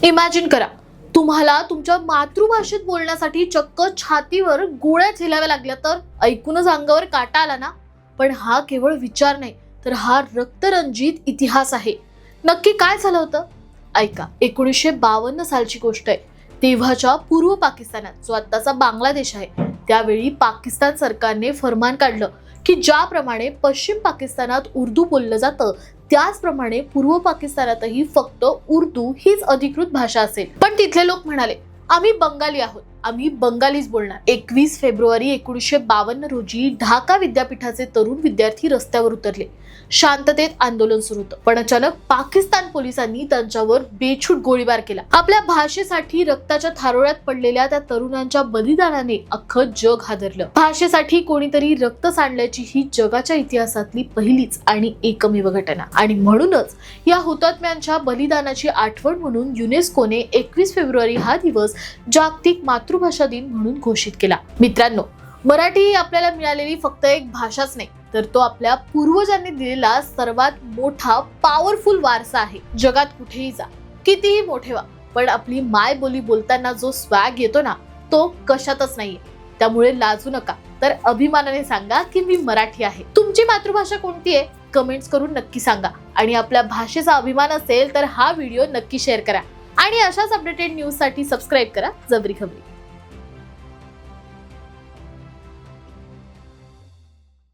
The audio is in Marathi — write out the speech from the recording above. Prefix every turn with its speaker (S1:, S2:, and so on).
S1: इमॅजिन करा, तुम्हाला तुमच्या मातृभाषेत बोलण्यासाठी चक्क छातीवर गोळ्या झेलाव्या लागल्या तर ऐकूनच अंगावर काटा आला ना? पण हा केवळ विचार नाही, तर हा रक्तरंजित इतिहास आहे. नक्की काय झालं होतं? ऐका, 1952 सालची गोष्ट आहे. तेव्हाच्या पूर्व पाकिस्तानात, जो आत्ताचा बांगलादेश आहे, त्यावेळी पाकिस्तान सरकारने फरमान काढलं की ज्याप्रमाणे पश्चिम पाकिस्तानात उर्दू बोललं जातं, त्याचप्रमाणे पूर्व पाकिस्तानातही फक्त उर्दू हीच अधिकृत भाषा असेल. पण तिथले लोक म्हणाले, आम्ही बंगाली आहोत, आम्ही बंगालीच बोलणार. 21 फेब्रुवारी 1952 रोजी ढाका विद्यापीठाचे तरुण विद्यार्थी रस्त्यावर उतरले. शांततेत आंदोलन सुरू होतं, पण अचानक पाकिस्तान पोलिसांनी त्यांच्यावर बेछूट गोळीबार केला. आपल्या भाषेसाठी रक्ताच्या थारोळ्यात पडलेल्या त्या तरुणांच्या बलिदानाने अख्खं जग हादरलं. भाषेसाठी कोणीतरी रक्त सांडल्याची ही जगाच्या इतिहासातली पहिलीच आणि एकमेव घटना. आणि म्हणूनच या हुतात्म्यांच्या बलिदानाची आठवण म्हणून युनेस्कोने 21 फेब्रुवारी हा दिवस जागतिक मातृभाषा दिन म्हणून घोषित केला. मित्रांनो, मराठी ही आपल्याला मिळालेली फक्त एक भाषाच नाही, तर तो आपल्या पूर्वजांनी दिलेला सर्वात मोठा पॉवरफुल वारसा आहे. जगात कुठेही जा, कितीही मोठे व्हा, पण आपली माय बोली बोलताना जो स्वॅग येतो ना, तो कशातच नाहीये. त्यामुळे लाजू नका, तर अभिमानाने सांगा की मी मराठी आहे. तुमची मातृभाषा कोणती आहे? कमेंट्स करून नक्की सांगा. आणि आपल्या भाषेचा अभिमान असेल तर हा व्हिडिओ नक्की शेअर करा. आणि अशाच अपडेटेड न्यूज साठी सबस्क्राईब करा जबरी खबरी.